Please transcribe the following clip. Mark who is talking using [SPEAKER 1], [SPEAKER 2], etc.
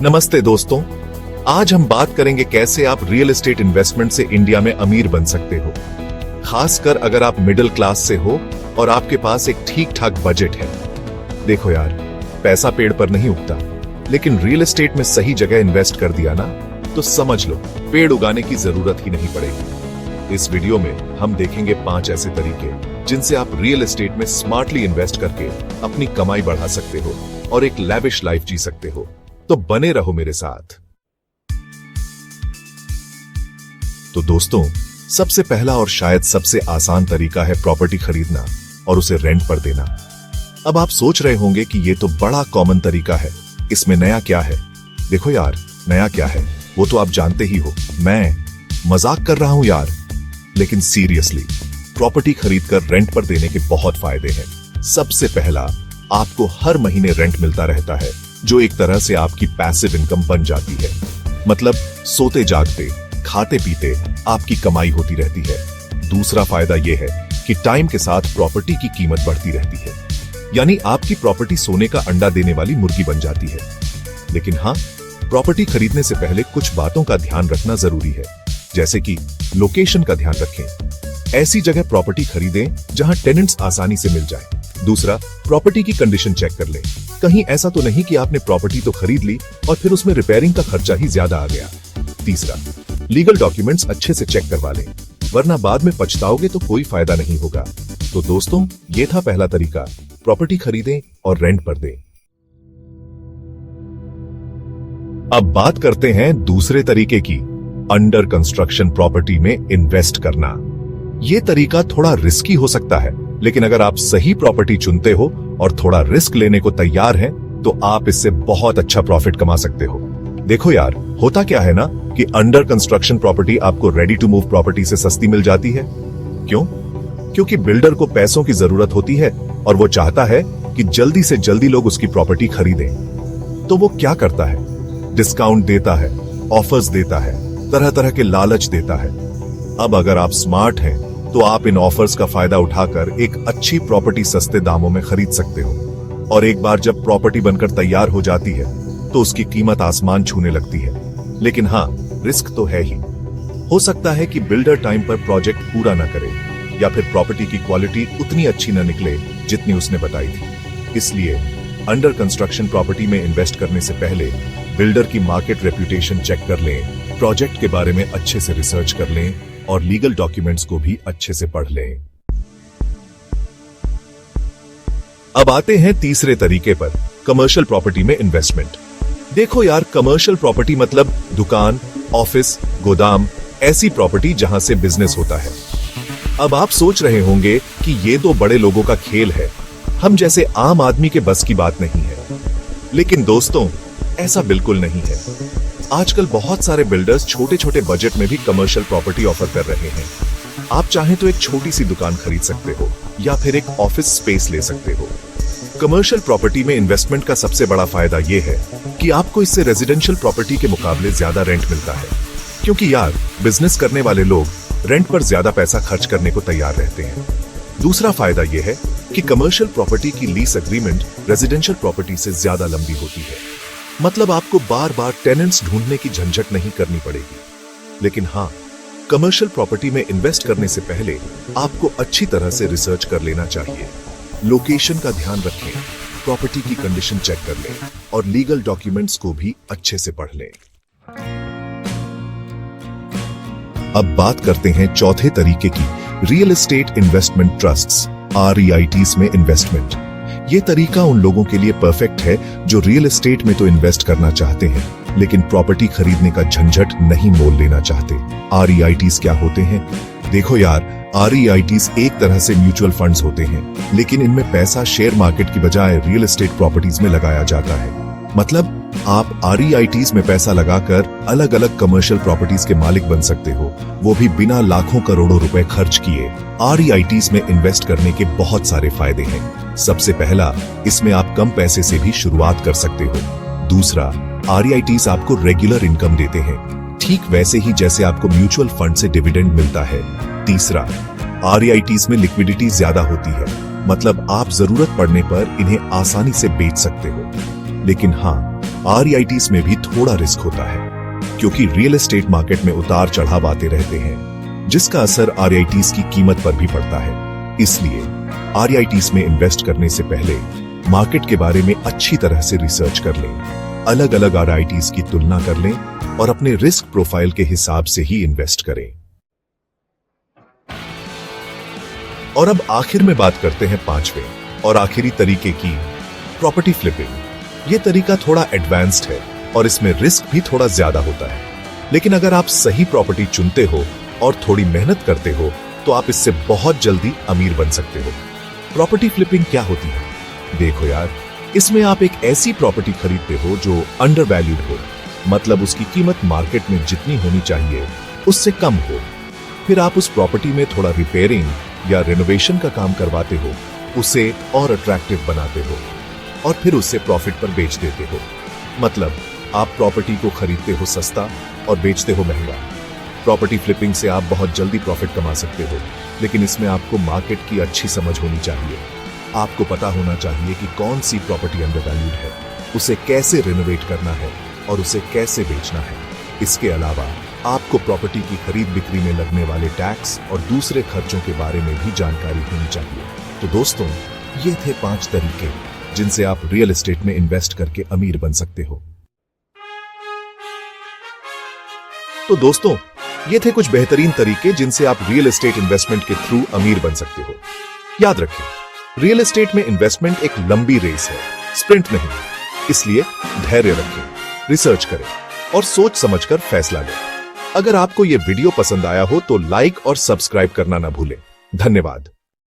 [SPEAKER 1] नमस्ते दोस्तों, आज हम बात करेंगे कैसे आप रियल एस्टेट इन्वेस्टमेंट से इंडिया में अमीर बन सकते हो, खासकर अगर आप मिडिल क्लास से हो और आपके पास एक ठीक ठाक बजट है। देखो यार, पैसा पेड़ पर नहीं उगता, लेकिन रियल एस्टेट में सही जगह इन्वेस्ट कर दिया ना तो समझ लो पेड़ उगाने की जरूरत ही नहीं पड़ेगी। इस वीडियो में हम देखेंगे 5 ऐसे तरीके जिनसे आप रियल एस्टेट में स्मार्टली इन्वेस्ट करके अपनी कमाई बढ़ा सकते हो और एक लैविश लाइफ जी सकते हो। तो बने रहो मेरे साथ। तो दोस्तों, सबसे पहला और शायद सबसे आसान तरीका है प्रॉपर्टी खरीदना और उसे रेंट पर देना। अब आप सोच रहे होंगे कि ये तो बड़ा कॉमन तरीका है, इसमें नया क्या है? देखो यार, नया क्या है वो तो आप जानते ही हो, मैं मजाक कर रहा हूं यार। लेकिन सीरियसली, प्रॉपर्टी खरीदकर रेंट पर देने के बहुत फायदे हैं। सबसे पहला, आपको हर महीने रेंट मिलता रहता है, जो एक तरह से आपकी पैसिव इनकम बन जाती है। मतलब सोते जागते, खाते पीते आपकी कमाई होती रहती है। दूसरा फायदा यह है कि टाइम के साथ प्रॉपर्टी की कीमत बढ़ती रहती है, यानी आपकी प्रॉपर्टी सोने का अंडा देने वाली मुर्गी बन जाती है। लेकिन हाँ, प्रॉपर्टी खरीदने से पहले कुछ बातों का ध्यान रखना जरूरी है, जैसे कि लोकेशन का ध्यान रखें। ऐसी जगह प्रॉपर्टी खरीदें जहां टेनेंट्स आसानी से मिल जाए। दूसरा, प्रॉपर्टी की कंडीशन चेक कर लें। कहीं ऐसा तो नहीं कि आपने प्रॉपर्टी तो खरीद ली और फिर उसमें रिपेयरिंग का खर्चा ही ज्यादा आ गया। तीसरा, लीगल डॉक्यूमेंट्स अच्छे से चेक करवा लें, वरना बाद में पछताओगे तो कोई फायदा नहीं होगा। तो दोस्तों, ये था पहला तरीका, प्रॉपर्टी खरीदें और रेंट पर दें। अब बात करते हैं दूसरे तरीके की, अंडर कंस्ट्रक्शन प्रॉपर्टी में इन्वेस्ट करना। यह तरीका थोड़ा रिस्की हो सकता है, लेकिन अगर आप सही प्रॉपर्टी चुनते हो और थोड़ा रिस्क लेने को तैयार हैं, तो आप इससे बहुत अच्छा प्रॉफिट कमा सकते हो। देखो यार, होता क्या है ना कि अंडर कंस्ट्रक्शन प्रॉपर्टी आपको रेडी टू मूव प्रॉपर्टी से सस्ती मिल जाती है। क्यों? क्योंकि बिल्डर को पैसों की जरूरत होती है और वो चाहता है कि जल्दी से जल्दी लोग उसकी प्रॉपर्टी खरीदें। तो वो क्या करता है? डिस्काउंट देता है, ऑफर्स देता है, तरह तरह के लालच देता है। अब अगर आप स्मार्ट हैं तो आप इन ऑफर्स का फायदा उठाकर एक अच्छी प्रॉपर्टी सस्ते दामों में खरीद सकते हो। और एक बार जब प्रॉपर्टी बनकर तैयार हो जाती है तो उसकी कीमत आसमान छूने लगती है। लेकिन हाँ, रिस्क तो है ही। हो सकता है कि बिल्डर टाइम पर प्रोजेक्ट पूरा ना करे, या फिर प्रॉपर्टी की क्वालिटी उतनी अच्छी ना निकले जितनी उसने बताई थी। इसलिए अंडर कंस्ट्रक्शन प्रॉपर्टी में इन्वेस्ट करने से पहले बिल्डर की मार्केट रेप्यूटेशन चेक कर लें, प्रोजेक्ट के बारे में अच्छे से रिसर्च कर लें और लीगल डॉक्यूमेंट्स को भी अच्छे से पढ़ लें। अब आते हैं तीसरे तरीके पर, कमर्शियल प्रॉपर्टी में इन्वेस्टमेंट। देखो यार, कमर्शियल प्रॉपर्टी मतलब दुकान, ऑफिस, गोदाम, ऐसी प्रॉपर्टी जहां से बिजनेस होता है। अब आप सोच रहे होंगे कि ये तो बड़े लोगों का खेल है, हम जैसे आम आदमी के बस की बात नहीं है। लेकिन दोस्तों, ऐसा बिल्कुल नहीं है। आजकल बहुत सारे बिल्डर्स छोटे छोटे बजट में भी कमर्शियल प्रॉपर्टी ऑफर कर रहे हैं। आप चाहें तो एक छोटी सी दुकान खरीद सकते हो या फिर एक ऑफिस स्पेस ले सकते हो। कमर्शियल प्रॉपर्टी में इन्वेस्टमेंट का सबसे बड़ा फायदा यह है कि आपको इससे रेजिडेंशियल प्रॉपर्टी के मुकाबले ज्यादा रेंट मिलता है, क्योंकि यार, बिजनेस करने वाले लोग रेंट पर ज्यादा पैसा खर्च करने को तैयार रहते हैं। दूसरा फायदा यह है कि कमर्शियल प्रॉपर्टी की लीज एग्रीमेंट रेजिडेंशियल प्रॉपर्टी से ज्यादा लंबी होती है। मतलब आपको बार बार टेनेंट्स ढूंढने की झंझट नहीं करनी पड़ेगी। लेकिन हाँ, कमर्शियल प्रॉपर्टी में इन्वेस्ट करने से पहले आपको अच्छी तरह से रिसर्च कर लेना चाहिए। लोकेशन का ध्यान रखें, प्रॉपर्टी की कंडीशन चेक कर लें और लीगल डॉक्यूमेंट्स को भी अच्छे से पढ़ लें। अब बात करते हैं चौथे तरीके की, real estate investment trusts, REITs में इन्वेस्टमेंट। ये तरीका उन लोगों के लिए परफेक्ट है जो रियल एस्टेट में तो इन्वेस्ट करना चाहते हैं, लेकिन प्रॉपर्टी खरीदने का झंझट नहीं मोल लेना चाहते। REITs क्या होते हैं? देखो यार, REITs एक तरह से म्यूचुअल फंड्स होते हैं, लेकिन इनमें पैसा शेयर मार्केट की बजाय रियल एस्टेट प्रॉपर्टीज में लगाया जाता है। मतलब आप REITs में पैसा लगाकर अलग अलग कमर्शियल प्रॉपर्टीज के मालिक बन सकते हो, वो भी बिना लाखों करोड़ों रुपए खर्च किए। REITs में इन्वेस्ट करने के बहुत सारे फायदे हैं। सबसे पहला, इसमें आप कम पैसे से भी शुरुआत कर सकते हो। दूसरा, REITs आपको रेगुलर इनकम देते हैं, ठीक वैसे ही जैसे आपको म्यूचुअल फंड से डिविडेंड मिलता है। तीसरा, REITs में लिक्विडिटी ज्यादा होती है, मतलब आप जरूरत पड़ने पर इन्हें आसानी से बेच सकते हो। लेकिन हाँ, आरईआईटीज में भी थोड़ा रिस्क होता है, क्योंकि रियल एस्टेट मार्केट में उतार चढ़ाव आते रहते हैं, जिसका असर आरईआईटीज की कीमत पर भी पड़ता है। इसलिए आरईआईटीज में इन्वेस्ट करने से पहले मार्केट के बारे में अच्छी तरह से रिसर्च कर लें, अलग अलग आरईआईटीज की तुलना कर लें और अपने रिस्क प्रोफाइल के हिसाब से ही इन्वेस्ट करें। और अब आखिर में बात करते हैं पांचवें और आखिरी तरीके की, प्रॉपर्टी फ्लिपिंग। यह तरीका थोड़ा एडवांस्ड है और इसमें रिस्क भी थोड़ा ज्यादा होता है, लेकिन अगर आप सही प्रॉपर्टी चुनते हो और थोड़ी मेहनत करते हो तो आप इससे बहुत जल्दी अमीर बन सकते हो। प्रॉपर्टी फ्लिपिंग क्या होती है? देखो यार, इसमें आप एक ऐसी प्रॉपर्टी खरीदते हो जो अंडर वैल्यूड हो, मतलब उसकी कीमत मार्केट में जितनी होनी चाहिए उससे कम हो। फिर आप उस प्रॉपर्टी में थोड़ा रिपेयरिंग या रेनोवेशन का काम करवाते हो, उसे और अट्रैक्टिव बनाते हो और फिर उसे प्रॉफिट पर बेच देते हो। मतलब आप प्रॉपर्टी को खरीदते हो सस्ता और बेचते हो महंगा। प्रॉपर्टी फ्लिपिंग से आप बहुत जल्दी प्रॉफिट कमा सकते हो, लेकिन इसमें आपको मार्केट की अच्छी समझ होनी चाहिए। आपको पता होना चाहिए कि कौन सी प्रॉपर्टी अंडरवैल्यूड है, उसे कैसे रिनोवेट करना है और उसे कैसे बेचना है। इसके अलावा आपको प्रॉपर्टी की खरीद बिक्री में लगने वाले टैक्स और दूसरे खर्चों के बारे में भी जानकारी होनी चाहिए। तो दोस्तों, ये थे 5 तरीके जिनसे आप रियल एस्टेट में इन्वेस्ट करके अमीर बन सकते हो। तो दोस्तों, ये थे कुछ बेहतरीन तरीके जिनसे आप रियल एस्टेट इन्वेस्टमेंट के थ्रू अमीर बन सकते हो। याद रखें, रियल एस्टेट में इन्वेस्टमेंट एक लंबी रेस है, स्प्रिंट नहीं। इसलिए धैर्य रखें, रिसर्च करें और सोच समझकर फैसला लें। अगर आपको यह वीडियो पसंद आया हो तो लाइक और सब्सक्राइब करना ना भूलें। धन्यवाद।